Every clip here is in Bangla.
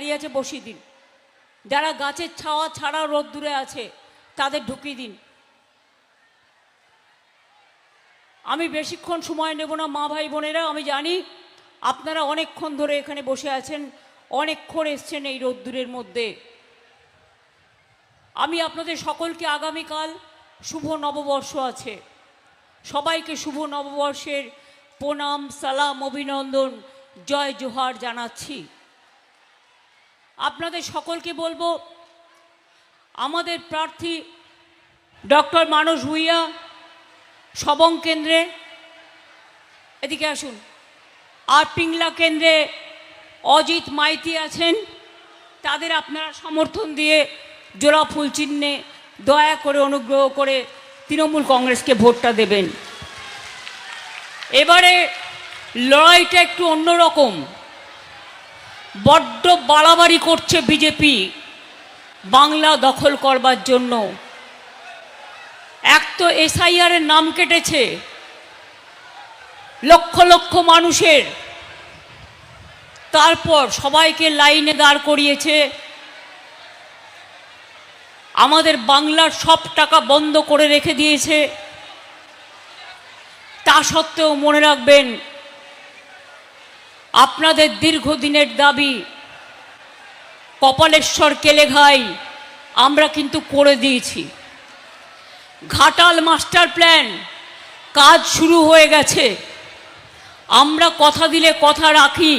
দাঁড়িয়ে আছে বসিয়ে দিন, যারা গাছের ছাওয়া ছাড়া রোদ্দুরে আছে তাদের ঢুকিয়ে দিন। আমি বেশিক্ষণ সময় নেব না মা ভাই বোনেরা, আমি জানি আপনারা অনেকক্ষণ ধরে এখানে বসে আছেন, অনেকক্ষণ এসছেন এই রোদ্দুরের মধ্যে। আমি আপনাদের সকলকে আগামীকাল শুভ নববর্ষ আছে, সবাইকে শুভ নববর্ষের প্রণাম, সালাম, অভিনন্দন, জয় জোহার জানাচ্ছি। আপনাদের সকলকে বলবো, আমাদের প্রার্থী ডক্টর মানস ভূঁইয়া সবং কেন্দ্রে, এদিকে আসুন, আর পিংলা কেন্দ্রে অজিত মাইতি আছেন, তাদের আপনারা সমর্থন দিয়ে জোড়া ফুল চিহ্নে দয়া করে অনুগ্রহ করে তৃণমূল কংগ্রেসকে ভোটটা দেবেন। এবারে লড়াইটা একটু অন্যরকম, বড্ড বাড়াবাড়ি করছে বিজেপি বাংলা দখল করবার জন্য। এক তো এসআইআর এর নাম কেটেছে লক্ষ লক্ষ মানুষের, তারপর সবাইকে লাইনে দাঁড় করিয়েছে, আমাদের বাংলার সব টাকা বন্ধ করে রেখে দিয়েছে। তা সত্ত্বেও মনে রাখবেন, আপনাদের দীর্ঘদিনের দাবি কপালেশ্বর কেলেঘাই আমরা কিন্তু করে দিয়েছি। ঘাটাল মাস্টার প্ল্যান কাজ শুরু হয়ে গেছে। আমরা কথা দিলে কথা রাখি,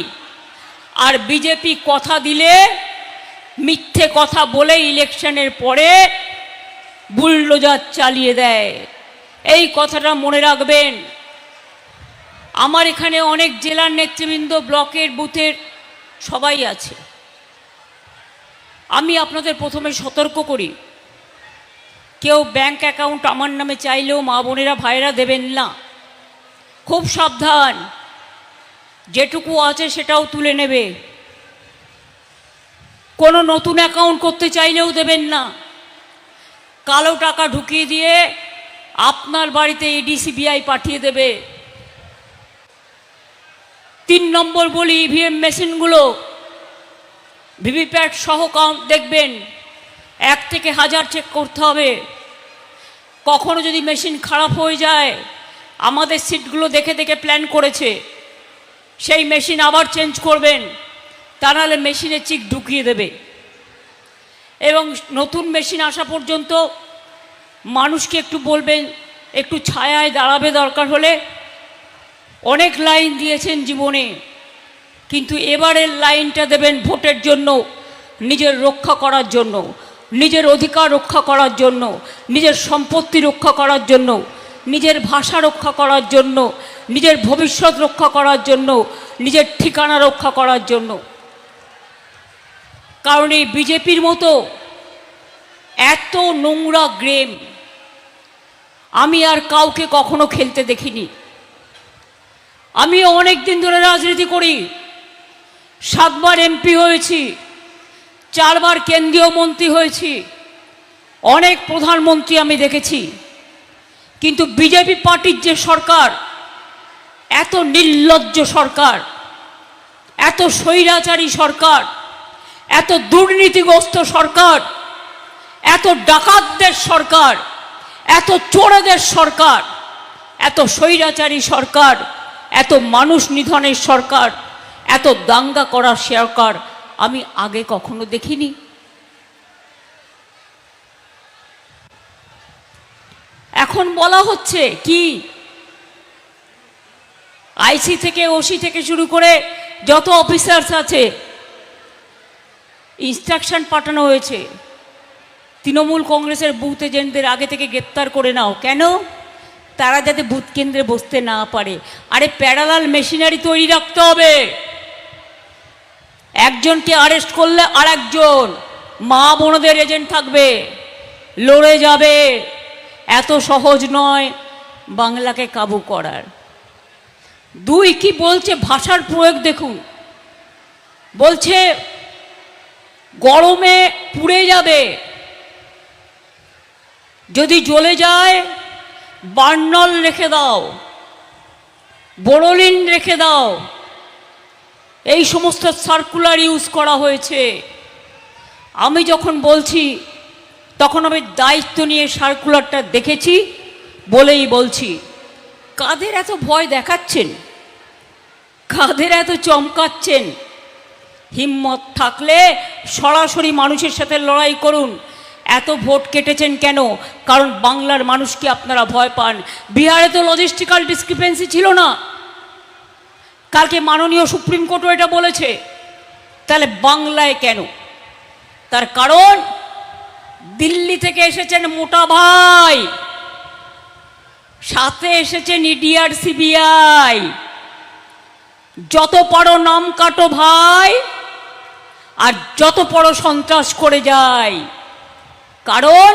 আর বিজেপি কথা দিলে মিথ্যে কথা বলে ইলেকশনের পরে বুলডোজার চালিয়ে দেয়। এই কথাটা মনে রাখবেন। আমার এখানে অনেক জেলার নেতৃবৃন্দ, ব্লকের, বুথের সবাই আছে। আমি আপনাদের প্রথমে সতর্ক করি, কেউ ব্যাংক অ্যাকাউন্ট আমার নামে চাইলেও মা বোনেরা ভাইরা দেবেন না। খুব সাবধান, যেটুকু আছে সেটাও তুলে নেবে। কোনো নতুন অ্যাকাউন্ট করতে চাইলেও দেবেন না। কালো টাকা ঢুকিয়ে দিয়ে আপনার বাড়িতে ইডি সিবিআই পাঠিয়ে দেবে। 3 নম্বর বলি, ইভিএম মেশিনগুলো ভিভিপ্যাট সহ কাউন্ট দেখবেন, 1 থেকে 1000 চেক করতে হবে। কখনো যদি মেশিন খারাপ হয়ে যায়, আমাদের সিটগুলো দেখে দেখে প্ল্যান করেছে, সেই মেশিন আবার চেঞ্জ করবেন, তা নাহলে মেশিনে চিক ঢুকিয়ে দেবে। এবং নতুন মেশিন আসা পর্যন্ত মানুষকে একটু বলবেন একটু ছায়ায় দাঁড়াবে দরকার হলে। অনেক লাইন দিয়েছেন জীবনে, কিন্তু এবারের লাইনটা দেবেন ভোটের জন্য, নিজের রক্ষা করার জন্য, নিজের অধিকার রক্ষা করার জন্য, নিজের সম্পত্তি রক্ষা করার জন্য, নিজের ভাষা রক্ষা করার জন্য, নিজের ভবিষ্যৎ রক্ষা করার জন্য, নিজের ঠিকানা রক্ষা করার জন্য। কারণ এই বিজেপির মতো এত নোংরা গেম আমি আর কাউকে কখনো খেলতে দেখিনি। আমিও অনেক দিন ধরে রাজনীতি করি, 7 বার এমপি হয়েছি, 4 বার কেন্দ্রীয় মন্ত্রী হয়েছি, অনেক প্রধানমন্ত্রী আমি দেখেছি। কিন্তু বিজেপি পার্টির যে সরকার, এত নির্লজ্জ সরকার, এত স্বৈরাচারী সরকার, এত দুর্নীতিগ্রস্ত সরকার, এত ডাকাতদের সরকার, এত চোরেদের সরকার, এত স্বৈরাচারী সরকার, এত মানুষ নিধনের সরকার, এত দাঙ্গা করার সরকার আমি আগে কখনো দেখিনি। এখন বলা হচ্ছে কি, আইসি থেকে, ওসি থেকে শুরু করে যত অফিসার্স আছে, ইনস্ট্রাকশন পাঠানো হয়েছে তৃণমূল কংগ্রেসের বুথ এজেন্টদের আগে থেকে গ্রেপ্তার করে নাও। কেন? তারা যাতে বুথ কেন্দ্রে বসতে না পারে। আরে প্যারালাল মেশিনারি তৈরি রাখতে হবে। একজনকে আরেস্ট করলে আর একজন মা বোনদের এজেন্ট থাকবে, লড়ে যাবে। এত সহজ নয় বাংলাকে কাবু করার। 2 কি বলছে, ভাষার প্রয়োগ দেখুন, বলছে গরমে পুড়ে যাবে, যদি জ্বলে যায় বার্নল রেখে দাও, বোরোলিন রেখে দাও। এই সমস্ত সার্কুলার ইউজ করা হয়েছে। আমি যখন বলছি তখন আমি দায়িত্ব নিয়ে সার্কুলারটা দেখেছি বলেই বলছি। কাদের এত ভয় দেখাচ্ছেন, কাদের এত চমকাচ্ছেন? হিম্মত থাকলে সরাসরি মানুষের সাথে লড়াই করুন। এত ভোট কেটেছেন কেন? কারণ বাংলার মানুষকে আপনারা ভয় পান। বিহারে তো লজিস্টিক্যাল ডিসক্রিপেন্সি ছিল না, কালকে মাননীয় সুপ্রিম কোর্টও এটা বলেছে। তাহলে বাংলায় কেন? তার কারণ দিল্লি থেকে এসেছেন মোটা ভাই, সাথে এসেছেন ইডি আর সিবিআই। যত পারো নাম কাটো ভাই, আর যত পারো সন্ত্রাস করে যায়। কারণ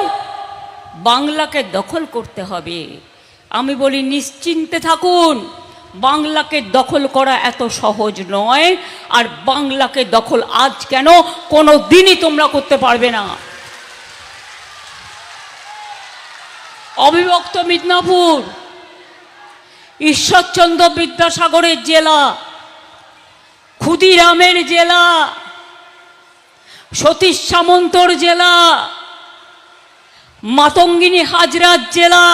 বাংলাকে দখল করতে হবে। আমি বলি নিশ্চিন্তে থাকুন, বাংলাকে দখল করা এত সহজ নয়। আর বাংলাকে দখল আজ কেন, কোনো দিনই তোমরা করতে পারবে না। অবিভক্ত মিদনাপুর ঈশ্বরচন্দ্র বিদ্যাসাগরের জেলা, ক্ষুদিরামের জেলা, সতীশ সামন্তর জেলা, মাতঙ্গিনী হাজরার জেলা।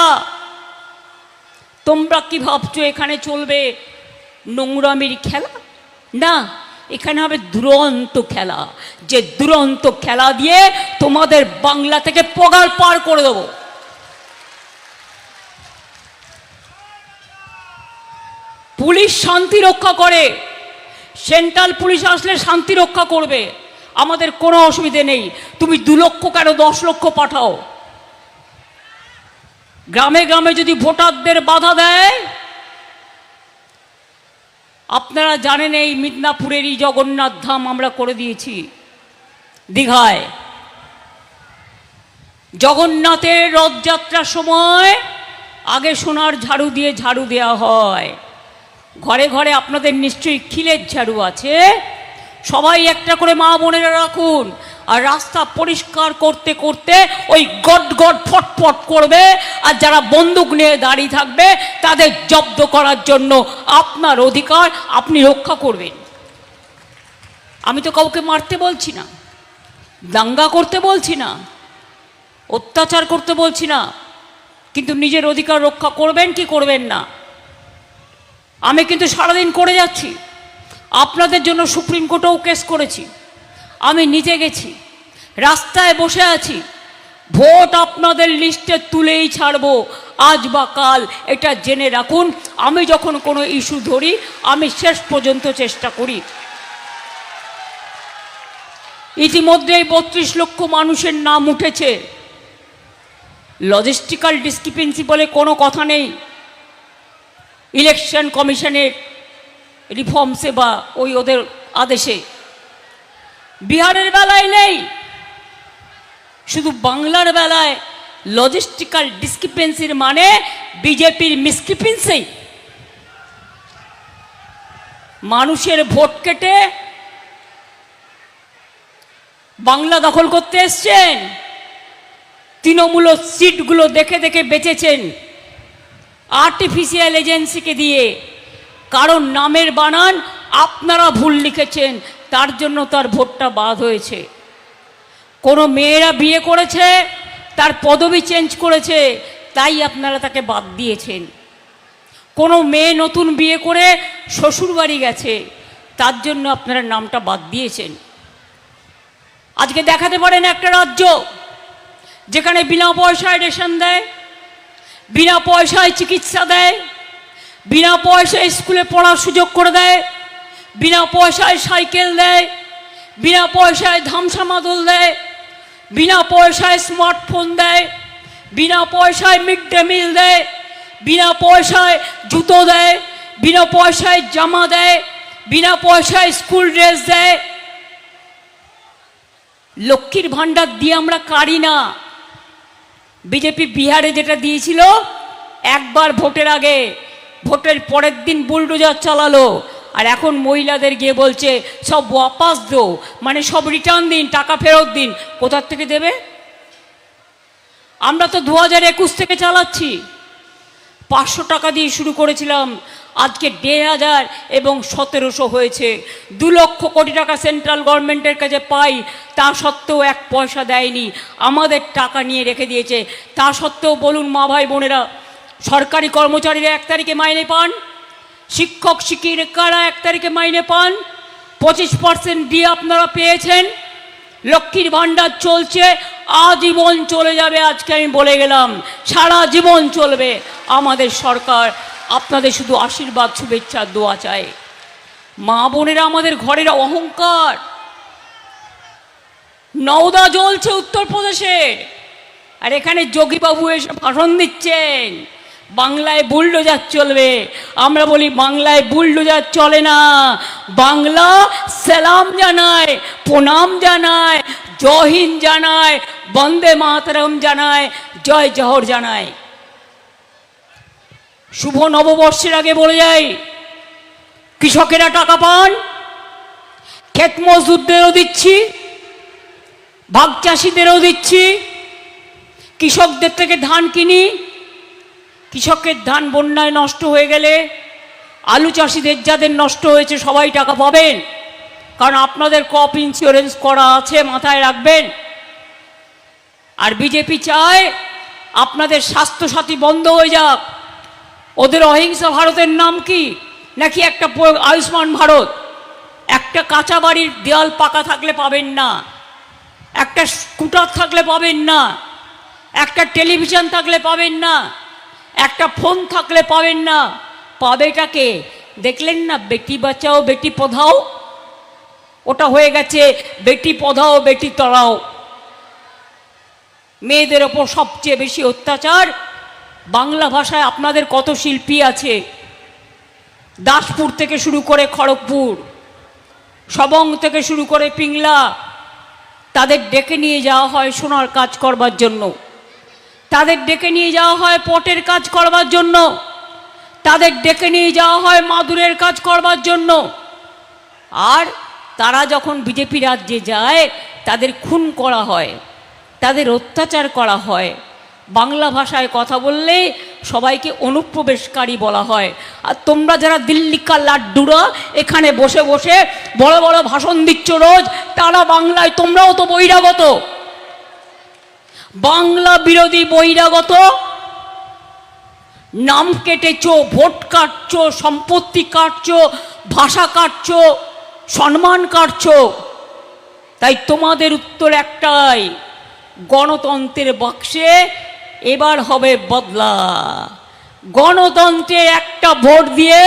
তোমরা কি ভাবছো এখানে চলবে নোংরামির খেলা? না, এখানে হবে দুরন্ত খেলা। যে দুরন্ত খেলা দিয়ে তোমাদের বাংলা থেকে পগার পার করে দেবো। পুলিশ শান্তি রক্ষা করে, সেন্ট্রাল পুলিশ আসলে শান্তি রক্ষা করবে, আমাদের কোনো অসুবিধে নেই। তুমি 2 লক্ষ কেন 10 লক্ষ পাঠাও। গ্রামে গ্রামে যদি ভোটারদের বাধা দেয়, আপনারা জানেন এই মিদনাপুরেরই জগন্নাথ ধাম আমরা করে দিয়েছি দীঘায়। জগন্নাথের রথযাত্রার সময় আগে সোনার ঝাড়ু দিয়ে ঝাড়ু দেওয়া হয়। ঘরে ঘরে আপনাদের নিশ্চয়ই খিলের ঝাড়ু আছে, সবাই একটা করে মা বোনেরা রাখুন। আর রাস্তা পরিষ্কার করতে করতে ওই গট গট ফটফট করবে, আর যারা বন্দুক নিয়ে দাঁড়িয়ে থাকবে তাদের জব্দ করার জন্য আপনার অধিকার আপনি রক্ষা করবেন। আমি তো কাউকে মারতে বলছি না, দাঙ্গা করতে বলছি না, অত্যাচার করতে বলছি না, কিন্তু নিজের অধিকার রক্ষা করবেন কি করবেন না। আমি কিন্তু সারাদিন করে যাচ্ছি, আপনাদের জন্য সুপ্রিম কোর্টেও কেস করেছি, আমি নিজে গেছি, রাস্তায় বসে আছি। ভোট আপনাদের লিস্টে তুলেই ছাড়বো আজ বা কাল, এটা জেনে রাখুন। আমি যখন কোনো ইস্যু ধরি আমি শেষ পর্যন্ত চেষ্টা করি। ইতিমধ্যেই 32 লক্ষ মানুষের নাম উঠেছে। লজিস্টিক্যাল ডিসক্রিপেন্সি বলে কোনো কথা নেই ইলেকশন কমিশনের রিফর্মসে বা ওই ওদের আদেশে। বিহারের বেলায় নেই, শুধু বাংলার বেলায় লজিস্টিক্যাল ডিসক্রিপেন্সির মানে বিজেপির মিসক্রিপেন্সি। মানুষের ভোট কেটে বাংলা দখল করতে এসছেন, তৃণমূল সিটগুলো দেখে দেখে বেঁচেছেন আর্টিফিশিয়াল এজেন্সিকে দিয়ে। কারণ নামের বানান আপনারা ভুল লিখেছেন, তার জন্য তার ভোটটা বাদ হয়েছে। কোনো মেয়েরা বিয়ে করেছে, তার পদবি চেঞ্জ করেছে, তাই আপনারা তাকে বাদ দিয়েছেন। কোনো মেয়ে নতুন বিয়ে করে শ্বশুরবাড়ি গেছে, তার জন্য আপনারা নামটা বাদ দিয়েছেন। আজকে দেখাতে পারেন একটা রাজ্য যেখানে বিনা পয়সায় রেশন দেয়, বিনা পয়সায় চিকিৎসা দেয়, বিনা পয়সায় স্কুলে পড়ার সুযোগ করে দেয়, বিনা পয়সায় সাইকেল দেয়, বিনা পয়সায় ধামসা মাদল দেয়, বিনা পয়সায় স্মার্টফোন দেয়, বিনা পয়সায় মিড ডে মিল দেয়, বিনা পয়সায় জুতো দেয়, বিনা পয়সায় জামা দেয়, বিনা পয়সায় স্কুল ড্রেস দেয়। লক্ষ্মীর ভাণ্ডার দিয়ে আমরা কারি না। বিজেপি বিহারে যেটা দিয়েছিল, একবার ভোটের আগে, ভোটের পরের দিন বুলডোজার চালালো, আর এখন মহিলাদের গিয়ে বলছে সব ওয়াপাস দো, মানে সব রিটার্ন দিন, টাকা ফেরত দিন। কোথার থেকে দেবে? আমরা তো 2021 থেকে চালাচ্ছি। 500 টাকা দিয়ে শুরু করেছিলাম, আজকে 1,500 এবং 1700 হয়েছে। 2 লক্ষ কোটি টাকা সেন্ট্রাল গভর্নমেন্টের কাছে পাই, তা সত্ত্বেও 1 পয়সা দেয়নি, আমাদের টাকা নিয়ে রেখে দিয়েছে। তা সত্ত্বেও বলুন মা ভাই বোনেরা, সরকারি কর্মচারীরা 1 তারিখে মাইনে পান, শিক্ষক শিক্ষিকারা 1 তারিখে মাইনে পান, 25% দিয়ে আপনারা পেয়েছেন, লক্ষ্মীর ভাণ্ডার চলছে, আজীবন চলে যাবে। আজকে আমি বলে গেলাম, সারা জীবন চলবে আমাদের সরকার। আপনাদের শুধু আশীর্বাদ শুভেচ্ছা দোয়া চাই। মা বোনেরা আমাদের ঘরের অহংকার। নওদা জ্বলছে উত্তরপ্রদেশের, আর এখানে যোগীবাবু এসে ভাষণ দিচ্ছেন বাংলায় বুলডোজার চলবে। আমরা বলি বাংলায় বুলডোজার চলে না, বাংলা সালাম জানায়, প্রণাম জানায়, জয় হিন্দ জানায়, বন্দে মাতরম জানায়, জয় জহর জানায়। শুভ নববর্ষের আগে বলে যাই, কৃষকেরা টাকা পান, ক্ষেত মজদুরদেরও দিচ্ছি, ভাগ চাষিদেরও দিচ্ছি। কৃষকদের থেকে ধান কিনি, কৃষকের ধান বন্যায় নষ্ট হয়ে গেলে, আলু চাষিদের যাদের নষ্ট হয়েছে সবাই টাকা পাবেন, কারণ আপনাদের ক্রপ ইন্স্যুরেন্স করা আছে, মাথায় রাখবেন। আর বিজেপি চায় আপনাদের স্বাস্থ্যসাথী বন্ধ হয়ে যাক। ওদের অহিংসা ভারতের নাম কি? নাকি একটা আয়ুষ্মান ভারত। একটা কাঁচা বাড়ির দেওয়াল পাকা থাকলে পাবেন না, একটা স্কুটার থাকলে পাবেন না, একটা টেলিভিশন থাকলে পাবেন না, একটা ফোন থাকলে পাবেন না। পাবেটাকে দেখলেন না, বেটি বাঁচাও বেটি পড়াও, ওটা হয়ে গেছে বেটি পড়াও বেটি তড়াও। মেয়েদের ওপর সবচেয়ে বেশি অত্যাচার। বাংলা ভাষায় আপনাদের কত শিল্পী আছে, দাসপুর থেকে শুরু করে খড়গপুর, সবং থেকে শুরু করে পিংলা, তাদের ডেকে নিয়ে যাওয়া হয় সোনার কাজ করবার জন্য, তাদের ডেকে নিয়ে যাওয়া হয় পটের কাজ করবার জন্য, তাদের ডেকে নিয়ে যাওয়া হয় মাদুরের কাজ করবার জন্য। আর তারা যখন বিজেপি রাজ্যে যায় তাদের খুন করা হয়, তাদের অত্যাচার করা হয়। বাংলা ভাষায় কথা বললে সবাইকে অনুপ্রবেশকারী বলা হয়। আর তোমরা যারা দিল্লিকার লাড্ডুরা এখানে বসে বসে বড় বড় ভাষণ দিচ্ছ রোজ, তারা বাংলায়, তোমরাও তো বহিরাগত, বাংলা বিরোধী বহিরাগত। নাম কেটেছ, ভোট কাটছ, সম্পত্তি কাটছ, ভাষা কাটছ, সম্মান কাটছ। তাই তোমাদের উত্তর একটাই, গণতন্ত্রের বাক্সে এবার হবে বদলা। গণতন্ত্রে একটা ভোট দিয়ে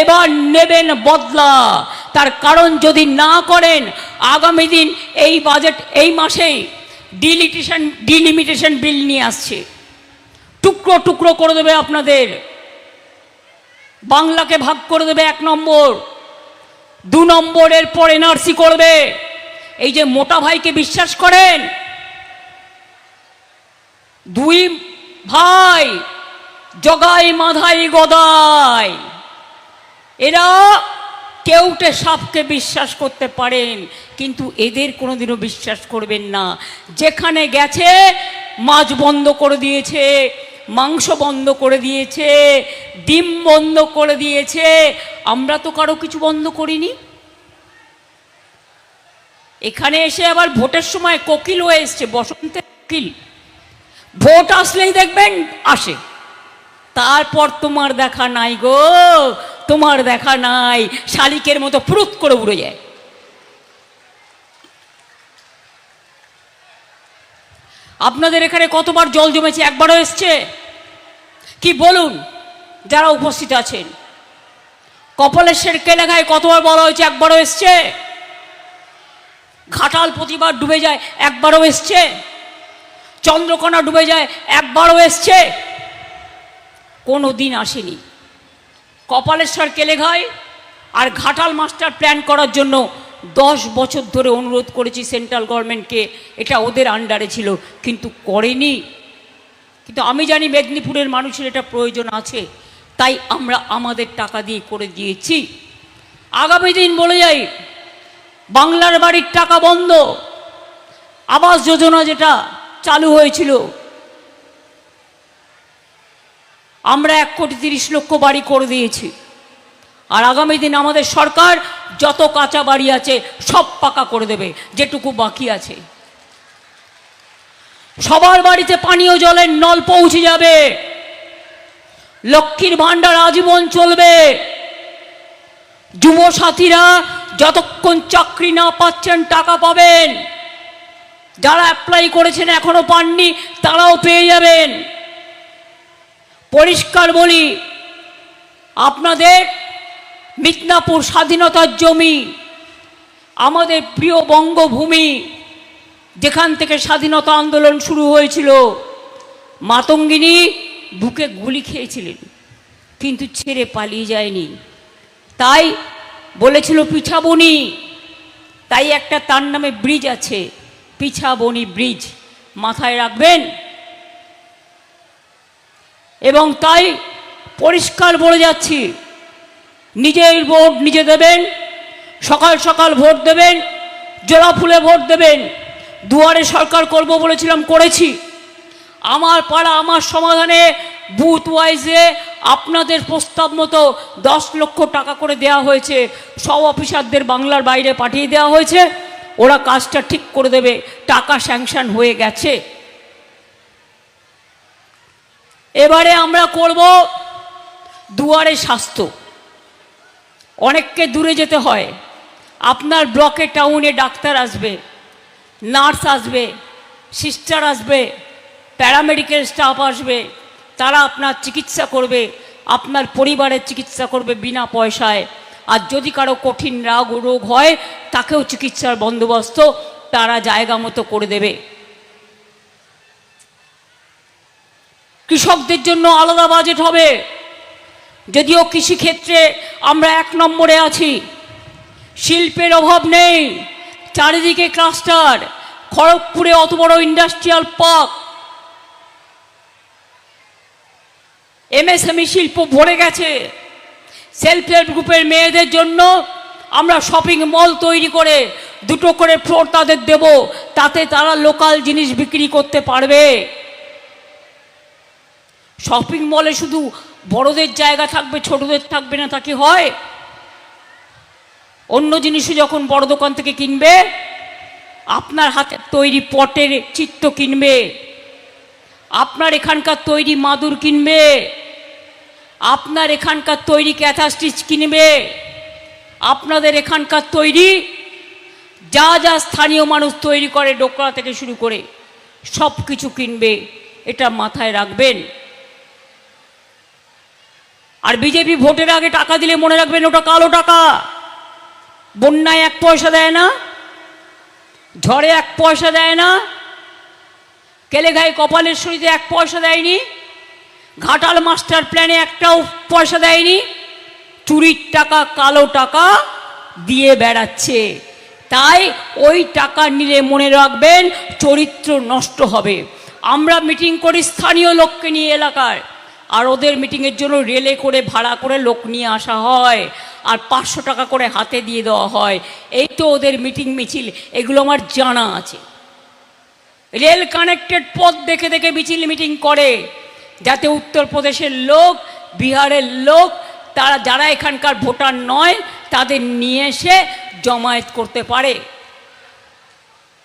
এবার নেবেন বদলা। তার কারণ যদি না করেন, আগামী দিন এই বাজেট, এই মাসেই ডিলিমিটেশন বিল নিয়ে আসছে, টুকরো টুকরো করে দেবে আপনাদের, বাংলাকে ভাগ করে দেবে 1 নম্বর, 2 নম্বরের পর এনআরসি করবে। এই যে মোটা ভাইকে বিশ্বাস করেন, 2 ভাই জগাই মাধাই গদাই, এরা কেউটে সাপকে বিশ্বাস করতে পারেন, কিন্তু এদের কোনোদিনও বিশ্বাস করবেন না। যেখানে গেছে মাছ বন্ধ করে দিয়েছে, মাংস বন্ধ করে দিয়েছে, ডিম বন্ধ করে দিয়েছে। আমরা তো কারো কিছু বন্ধ করিনি। এখানে এসে আবার ভোটের সময় কোকিল হয়ে এসছে, বসন্তের কোকিল। ভোট আসলেই দেখবেন আসে, তারপর তোমার দেখা নাই গো, তোমার দেখা নাই, শালিকের মতো ফুরুত করে উড়ে যায়। আপনাদের এখানে কতবার জল জমেছে? একবারও এসছে কি বলুন যারা উপস্থিত আছেন? কপালেশ্বর কেলেঘায় কতবার বলা হয়েছে? একবারও এসছে? ঘাটাল প্রতিবার ডুবে যায়, একবারও এসছে? চন্দ্রকোনা ডুবে যায়, একবারও এসছে? কোনো দিন আসেনি। কপালেশ্বর কেলেঘায় আর ঘাটাল মাস্টার প্ল্যান করার জন্য 10 বছর ধরে অনুরোধ করেছি সেন্ট্রাল গভর্নমেন্টকে, এটা ওদের আন্ডারে ছিল, কিন্তু করেনি। কিন্তু আমি জানি মেদিনীপুরের মানুষের এটা প্রয়োজন আছে, তাই আমরা আমাদের টাকা দিয়ে করে দিয়েছি। আগামী দিন বলে যাই, বাংলার বাড়ির টাকা বন্ধ, আবাস যোজনা যেটা চালু হয়েছিল, আমরা 1,30,00,000 বাড়ি করে দিয়েছি। আর আগামী দিন আমাদের সরকার যত কাঁচা বাড়ি আছে সব পাকা করে দেবে, যেটুকু বাকি আছে। সবার বাড়িতে পানীয় জলের নল পৌঁছে যাবে, লক্ষ্মীর ভাণ্ডার আজীবন চলবে। যুবসাথীরা যতক্ষণ চাকরি না পাচ্ছেন টাকা পাবেন, যারা অ্যাপ্লাই করেছেন এখনো পাননি তারাও পেয়ে যাবেন। পরিষ্কার বলি, আপনাদের মিদনাপুর স্বাধীনতার জমি, আমাদের প্রিয় বঙ্গভূমি, যেখান থেকে স্বাধীনতা আন্দোলন শুরু হয়েছিল। মাতঙ্গিনী বুকে গুলি খেয়েছিলেন, কিন্তু ছেড়ে পালিয়ে যায়নি। তাই বলেছিল পিছাবনি, তাই একটা তার নামে ব্রিজ আছে, পিছাবনি ব্রিজ, মাথায় রাখবেন। এবং তাই পরিষ্কার বলে যাচ্ছি, নিজের ভোট নিজে দেবেন, সকাল সকাল ভোট দেবেন, জোড়া ফুলে ভোট দেবেন। দুয়ারে সরকার করব বলেছিলাম, করেছি। আমার পাড়া আমার সমাধানে বুথ ওয়াইজে আপনাদের প্রস্তাব মতো 10 লক্ষ টাকা করে দেওয়া হয়েছে, সব অফিসারদের বাংলার বাইরে পাঠিয়ে দেওয়া হয়েছে, ওরা কাজটা ঠিক করে দেবে, টাকা স্যাংশন হয়ে গেছে। এবারে আমরা করব দুয়ারে স্বাস্থ্য। অনেককে দূরে যেতে হয়, আপনার ব্লকে টাউনে ডাক্তার আসবে, নার্স আসবে, সিস্টার আসবে, প্যারামেডিক্যাল স্টাফ আসবে, তারা আপনার চিকিৎসা করবে, আপনার পরিবারের চিকিৎসা করবে বিনা পয়সায়। আর যদি কারো কঠিন রোগ হয় তাকেও চিকিৎসার বন্দোবস্ত তারা জায়গা মতো করে দেবে। কৃষকদের জন্য আলাদা বাজেট হবে, যদিও কৃষিক্ষেত্রে আমরা 1 নম্বরে আছি, শিল্পের অভাব নেই, চারিদিকে ক্লাস্টার, খড়গপুরে অত বড় ইন্ডাস্ট্রিয়াল পার্ক, এমএসএমই শিল্প ভরে গেছে। সেলফ হেল্প গ্রুপের মেয়েদের জন্য আমরা শপিং মল তৈরি করে 2টো করে ফ্লোর তাদের দেব, তাতে তারা লোকাল জিনিস বিক্রি করতে পারবে। শপিং মলে শুধু বড়দের জায়গা থাকবে, ছোটদের থাকবে না, তা কি হয়? অন্য জিনিসও যখন বড় দোকান থেকে কিনবে, আপনার হাতে তৈরি পটের চিত্র কিনবে, আপনার এখানকার তৈরি মাদুর কিনবে, আপনার এখানকার তৈরি ক্যাথা স্টিচ কিনবে, আপনাদের এখানকার তৈরি যা যা স্থানীয় মানুষ তৈরি করে, ডোকরা থেকে শুরু করে সব কিছু কিনবে। এটা মাথায় রাখবেন। আর বিজেপি ভোটের আগে টাকা দিলে মনে রাখবেন, ওটা কালো টাকা। বন্যায় 1 পয়সা দেয় না, ঝড়ে 1 পয়সা দেয় না, কেলেঘাই কপালেশ্বরীতে 1 পয়সা দেয়নি, ঘাটাল মাস্টার প্ল্যানে 1টাও পয়সা দেয়নি। চুরির টাকা, কালো টাকা দিয়ে বেড়াচ্ছে। তাই ওই টাকা নিলে মনে রাখবেন চরিত্র নষ্ট হবে। আমরা মিটিং করি স্থানীয় লোককে নিয়ে এলাকার, আর ওদের মিটিংয়ের জন্য রেলে করে ভাড়া করে লোক নিয়ে আসা হয়, আর 500 টাকা করে হাতে দিয়ে দেওয়া হয়। এই তো ওদের মিটিং মিছিল, এগুলো আমার জানা আছে। রেল কানেক্টেড পথ দেখে দেখে মিছিল মিটিং করে, যাতে উত্তরপ্রদেশের লোক, বিহারের লোক, তারা যারা এখানকার ভোটার নয় তাদের নিয়ে এসে জমায়েত করতে পারে।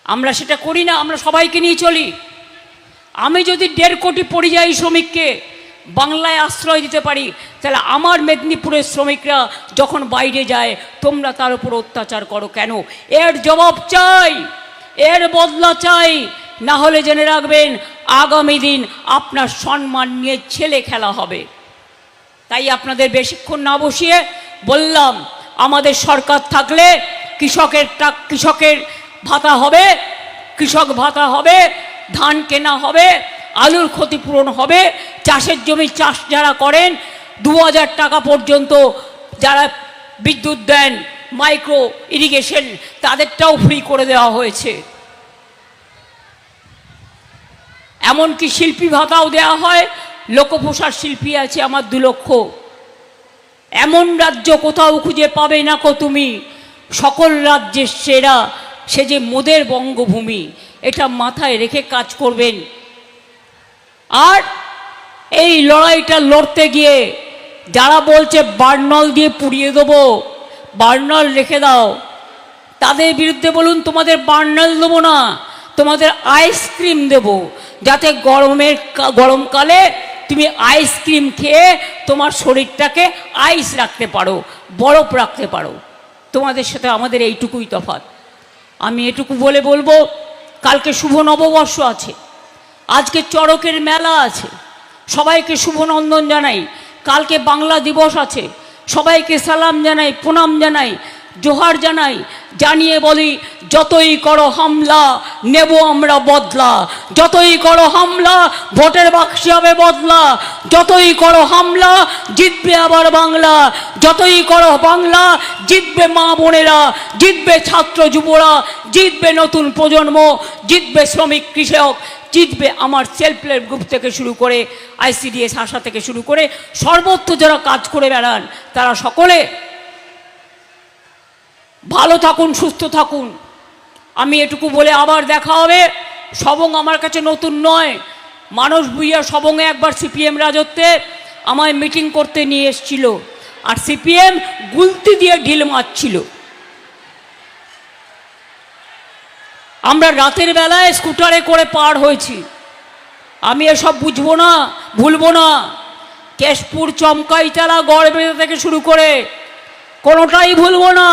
আমরা সেটা করি না, আমরা সবাইকে নিয়ে চলি। আমি যদি 1.5 কোটি পরিযায়ী শ্রমিককে বাংলায় আশ্রয় দিতে পারি, তাহলে আমার মেদিনীপুরের শ্রমিকরা যখন বাইরে যায় তোমরা তার উপর অত্যাচার করো কেন? এর জবাব চাই, এর বদলা চাই। না হলে জেনে রাখবেন আগামী দিন আপনার সম্মান নিয়ে ছেলে খেলা হবে। তাই আপনাদের বেশিক্ষণ না বসিয়ে বললাম, আমাদের সরকার থাকলে কৃষকের ভাতা হবে, কৃষক ভাতা হবে, ধান কেনা হবে, আলুর ক্ষতিপূরণ হবে, চাষের জমি চাষ যারা করেন 2000 টাকা পর্যন্ত যারা বিদ্যুৎ দেন, মাইক্রো ইরিগেশন, তাদেরটাও ফ্রি করে দেওয়া হয়েছে। এমনকি শিল্পী ভাতাও দেওয়া হয়। লোকপ্রসার শিল্পী আছে আমার 2 লক্ষ। এমন রাজ্য কোথাও খুঁজে পাবে না কো তুমি, সকল রাজ্যের সেরা, সে যে মোদের বঙ্গভূমি। এটা মাথায় রেখে কাজ করবেন। আর এই লড়াইটা লড়তে গিয়ে যারা বলছে বার্নল দিয়ে পুড়িয়ে দেবো, বার্নল রেখে দাও, তাদের বিরুদ্ধে বলুন তোমাদের বার্নল দেবো না, তোমাদের আইসক্রিম দেব, যাতে গরমকালে তুমি আইসক্রিম খেয়ে তোমার শরীরটাকে আইস রাখতে পারো, বরফ রাখতে পারো। তোমাদের সাথে আমাদের এইটুকুই তফাৎ। আমি এটুকু বলে বলবো, কালকে শুভ নববর্ষ আছে, আজকে চড়কের মেলা আছে, সবাইকে শুভনন্দন জানাই। কালকে বাংলা দিবস আছে, সবাইকে সালাম জানাই, প্রণাম জানাই, জোহার জানাই, জানিয়ে বলি যতই করো হামলা নেব আমরা বদলা, যতই করো হামলা ভোটের বাক্সে হবে বদলা, যতই করো হামলা জিতবে আবার বাংলা, যতই করো বাংলা জিতবে মা বোনেরা, জিতবে ছাত্র যুবরা, জিতবে নতুন প্রজন্ম, জিতবে শ্রমিক কৃষক, জিতবে আমার সেলফ হেল্প গ্রুপ থেকে শুরু করে ICDS আশা থেকে শুরু করে সর্বত্র যারা কাজ করে বেড়ান, তারা সকলে ভালো থাকুন, সুস্থ থাকুন। আমি এটুকু বলে আবার দেখা হবে। সবং আমার কাছে নতুন নয়। মানস ভূঁইয়া সবংয়ে একবার CPM রাজত্বে আমায় মিটিং করতে নিয়ে এসেছিল, আর CPM গুলতি দিয়ে ঢিল মারছিল। আমরা রাতের বেলায় স্কুটারে করে পার হয়েছি। আমি এসব বুঝবো না, ভুলবো না। কেশপুর, চমকাইতলা, গড়বেতা থেকে শুরু করে কোনোটাই ভুলবো না।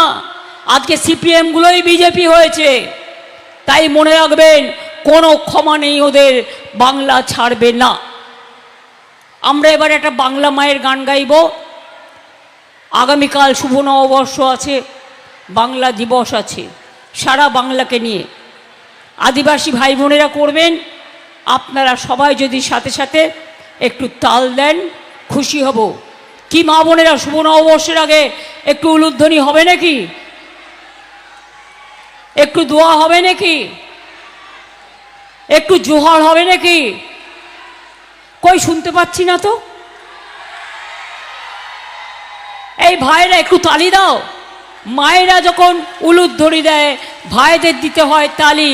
আজকে CPM-গুলোই বিজেপি হয়েছে, তাই মনে রাখবেন কোনো ক্ষমা নেই ওদের, বাংলা ছাড়বে না। আমরা এবার একটা বাংলা মায়ের গান গাইব। আগামীকাল শুভ নববর্ষ আছে, বাংলা দিবস আছে, সারা বাংলাকে নিয়ে আদিবাসী ভাই বোনেরা করবেন। আপনারা সবাই যদি সাথে সাথে একটু তাল দেন, খুশি হব। কি মা বোনেরা, শুভ নববর্ষের আগে একটু উলুধ্বনি হবে নাকি? একটু দোয়া হবে নাকি? একটু জোহার হবে নাকি? কই শুনতে পাচ্ছি না তো। এই ভাইরা একটু তালি দাও। মায়েরা যখন উলুধ্বনি দেয়, ভাইদের দিতে হয় তালি।